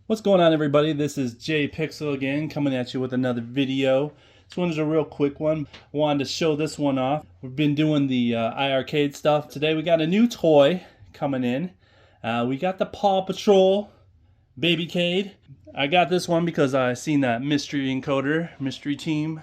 What's going on, everybody? This is Jay Pixel again, coming at you with another video. This one is a real quick one. I wanted to show this one off. We've been doing the iArcade stuff. Today we got a new toy coming in. We got the Paw Patrol Babycade. I got this one because I seen that mystery team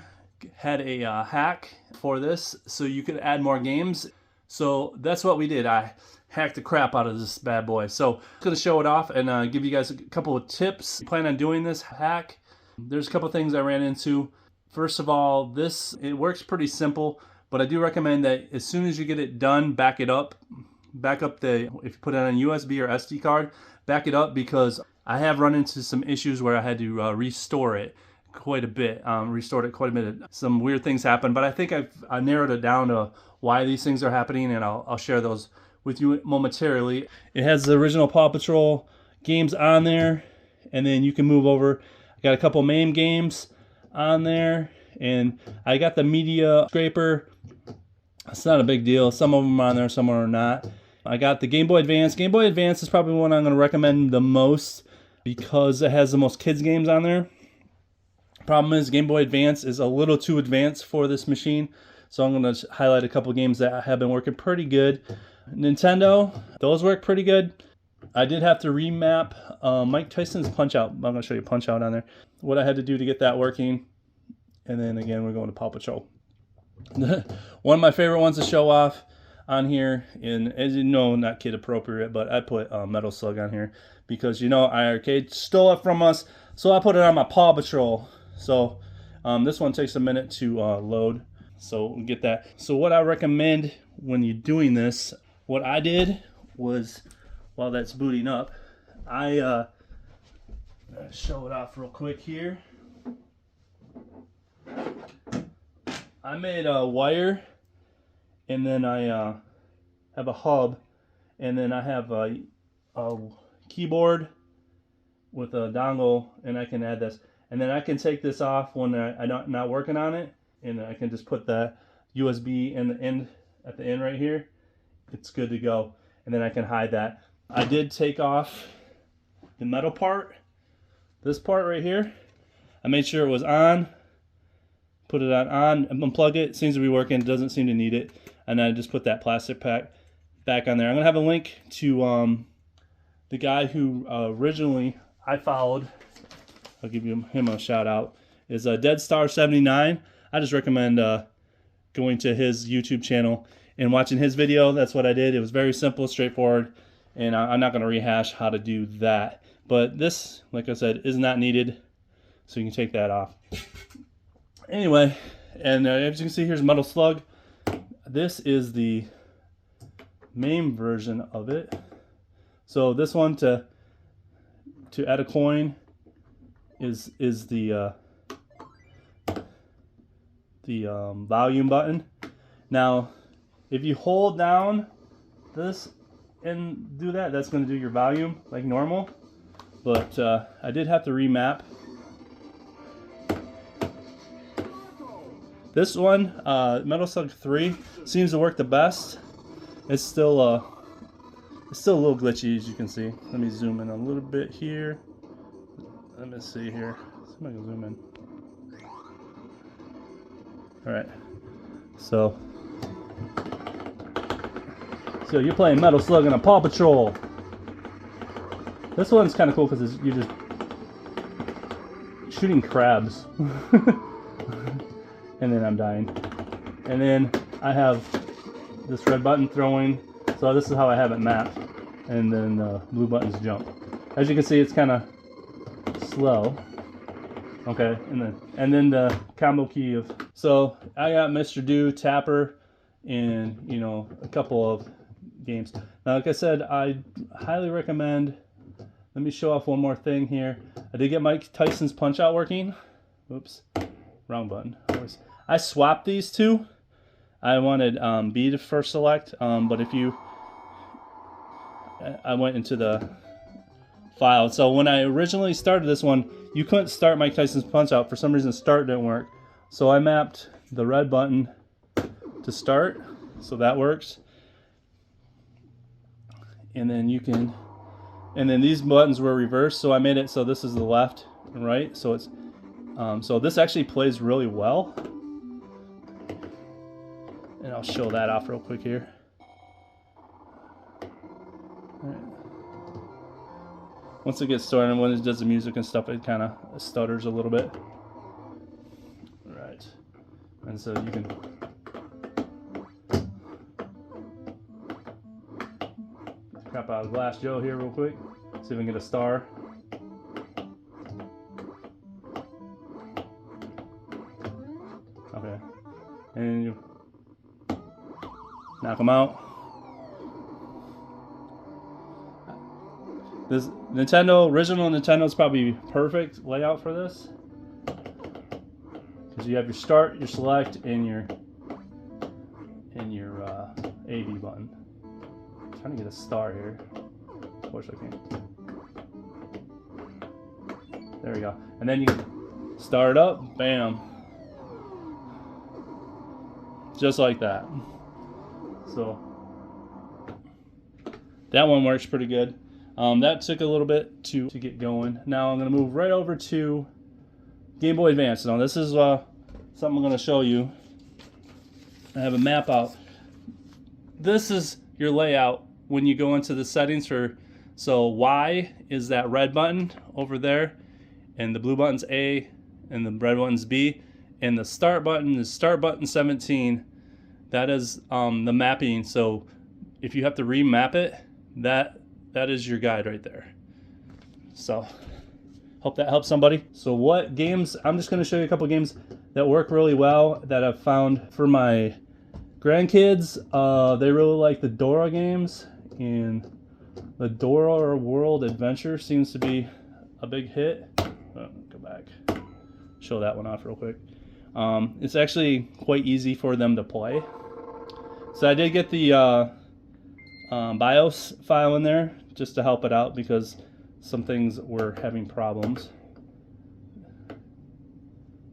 had a hack for this, so you could add more games. So that's what we did. I hacked the crap out of this bad boy. So I'm going to show it off and give you guys a couple of tips. I plan on doing this hack. There's a couple of things I ran into. First of all, it works pretty simple, but I do recommend that as soon as you get it done, back it up. If you put it on a USB or SD card, back it up, because I have run into some issues where I had to restore it quite a bit. Some weird things happened, but I think I narrowed it down to why these things are happening, and I'll share those with you momentarily. It has the original Paw Patrol games on there, and then you can move over. I got a couple MAME games on there, and I got the media scraper. It's not a big deal. Some of them are on there, some are not. I got the Game Boy Advance. Game Boy Advance is probably one I'm going to recommend the most because it has the most kids games on there. Problem is, Game Boy Advance is a little too advanced for this machine, so I'm going to highlight a couple games that have been working pretty good. Nintendo, those work pretty good. I did have to remap Mike Tyson's Punch-Out. I'm going to show you Punch-Out on there. What I had to do to get that working. And then again, we're going to Paw Patrol. One of my favorite ones to show off on here, and as you know, not kid appropriate, but I put Metal Slug on here because, you know, iArcade stole it from us, so I put it on my Paw Patrol. So this one takes a minute to load, so we'll get that. So what I recommend when you're doing this, what I did was, while that's booting up, I show it off real quick here. I made a wire, and then I have a hub, and then I have a keyboard with a dongle, and I can add this. And then I can take this off when I'm not working on it, and I can just put that USB in the end, at the end right here. It's good to go. And then I can hide that. I did take off the metal part, this part right here. I made sure it was on, put it on, unplug it. Seems to be working, doesn't seem to need it. And then I just put that plastic pack back on there. I'm gonna have a link to the guy who originally I followed. I'll give him a shout out. Is Deadstar79. I just recommend going to his YouTube channel and watching his video. That's what I did. It was very simple, straightforward, and I'm not going to rehash how to do that. But this, like I said, is not needed, so you can take that off. Anyway, and as you can see, here's Metal Slug. This is the MAME version of it. So this one, to add a coin, is the volume button. Now, if you hold down this and do that, that's going to do your volume like normal. But I did have to remap. This one, Metal Slug 3, seems to work the best. It's still a little glitchy, as you can see. Let me zoom in a little bit here. Let me see here. Somebody can zoom in. All right. So you're playing Metal Slug and a Paw Patrol. This one's kind of cool because you're just shooting crabs. And then I'm dying. And then I have this red button throwing. So this is how I have it mapped. And then the blue buttons jump. As you can see, it's kind of slow. Okay, and then the combo key of. So I got Mr. Do, Tapper, and, you know, a couple of games. Now, like I said, I highly recommend. Let me show off one more thing here. I did get Mike Tyson's Punch-Out working. Oops, wrong button. I swapped these two. I wanted B to first select, but I went into the file. So when I originally started this one, you couldn't start Mike Tyson's Punch-Out. For some reason, start didn't work. So I mapped the red button to start, so that works. And then you can and then these buttons were reversed, so I made it so this is the left and right. So it's so this actually plays really well, and I'll show that off real quick here. All right. Once it gets started and when it does the music and stuff, it kind of stutters a little bit. Right, and so you can crap out of Glass Joe here real quick. See if we can get a star. Okay, and you knock them out. This original Nintendo is probably perfect layout for this, because you have your start, your select, and your AV button. I'm trying to get a star here. Of course I can't. There we go. And then you start up, bam, just like that. So that one works pretty good. That took a little bit to get going. Now I'm going to move right over to Game Boy Advance. Now this is something I'm going to show you. I have a map out. This is your layout when you go into the settings for, so Y is that red button over there, and the blue button's A, and the red button's B, and the start button is start button 17. That is the mapping. So if you have to remap it, that is your guide right there. So hope that helps somebody. So what games, I'm just going to show you a couple games that work really well that I've found for my grandkids. They really like the Dora games, and the Dora World Adventure seems to be a big hit. Oh, go back, show that one off real quick. It's actually quite easy for them to play. So I did get the BIOS file in there just to help it out, because some things were having problems.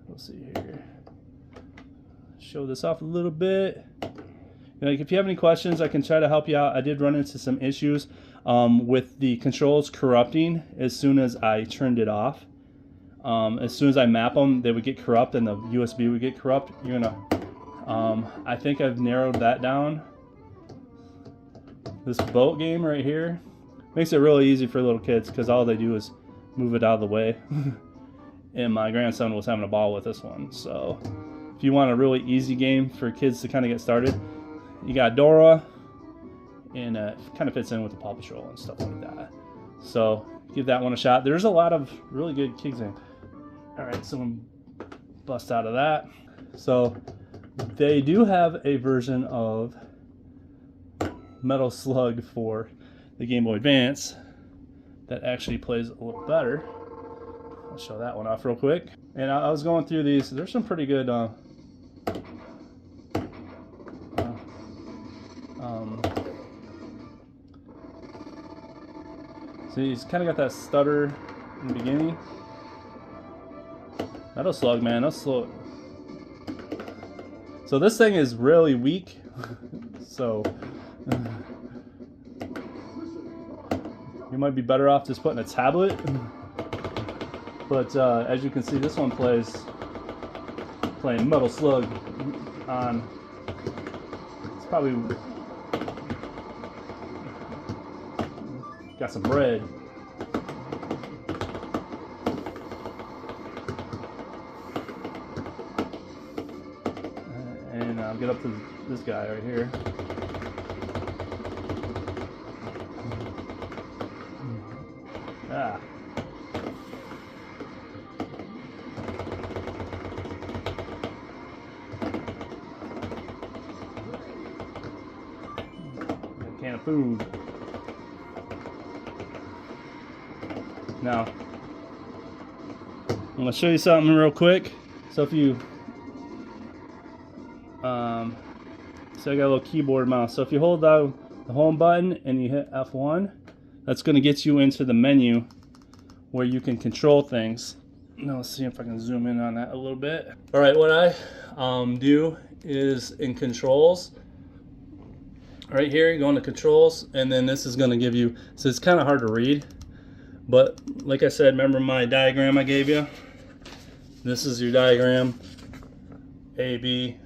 Let's see here. Show this off a little bit. Like, if you have any questions, I can try to help you out. I did run into some issues with the controls corrupting as soon as I turned it off. As soon as I map them, they would get corrupt and the USB would get corrupt. You're gonna, I think I've narrowed that down. This boat game right here makes it really easy for little kids, because all they do is move it out of the way. And my grandson was having a ball with this one. So if you want a really easy game for kids to kind of get started, you got Dora, and it kind of fits in with the Paw Patrol and stuff like that. So give that one a shot. There's a lot of really good kids in. All right, so I'm bust out of that. So they do have a version of Metal Slug for the Game Boy Advance that actually plays a little better. I'll show that one off real quick. And I was going through these. There's some pretty good see, he's kind of got that stutter in the beginning. Metal Slug, man, that's slow. So this thing is really weak. So you might be better off just putting a tablet. But as you can see, this one playing Metal Slug on. It's probably got some bread. And I'll get up to this guy right here. Ah. A can of food. Now, I'm going to show you something real quick. So if you, so I got a little keyboard mouse. So if you hold down the home button and you hit F1, that's going to get you into the menu where you can control things. Now let's see if I can zoom in on that a little bit. All right, what I do is in controls, right here, you go into controls, and then this is going to give you, so it's kind of hard to read, but like I said, remember my diagram I gave you? This is your diagram, A, B,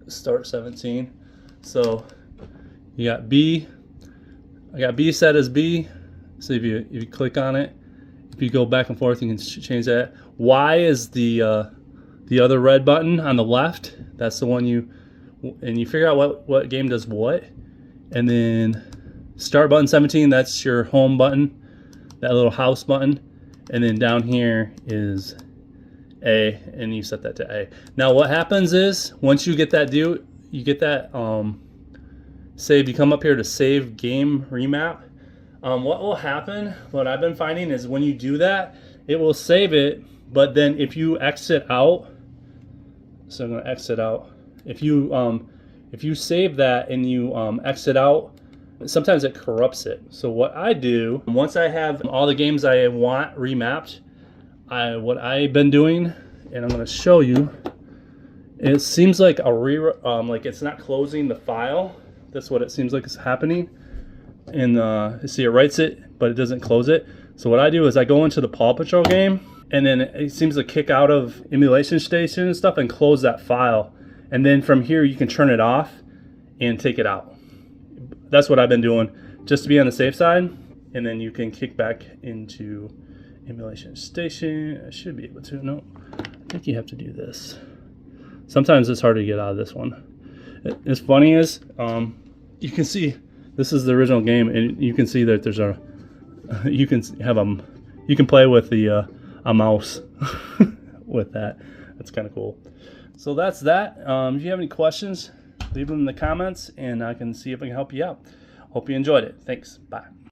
start 17. So you got B, I got B set as B, so if you click on it, if you go back and forth, you can change that. Y is the other red button on the left, that's the one you figure out what game does what. And then start button 17, that's your home button, that little house button. And then down here is A, and you set that to A. Now what happens is, once you get that save, you come up here to save game remap. What will happen, what I've been finding is when you do that, it will save it, but then if you exit out, so I'm gonna exit out. If you save that and you exit out, sometimes it corrupts it. So what I do, once I have all the games I want remapped, what I've been doing, and I'm going to show you, it seems like like it's not closing the file. That's what it seems like is happening. And see, it writes it, but it doesn't close it. So what I do is I go into the Paw Patrol game, and then it seems to kick out of emulation station and stuff and close that file. And then from here you can turn it off and take it out. That's what I've been doing, just to be on the safe side. And then you can kick back into emulation station. I should be able to. No, I think you have to do this. Sometimes it's hard to get out of this one. It's funny is, you can see this is the original game, and you can see that there's you can play with the a mouse with that. That's kind of cool. So that's that. If you have any questions, leave them in the comments, and I can see if I can help you out. Hope you enjoyed it. Thanks. Bye.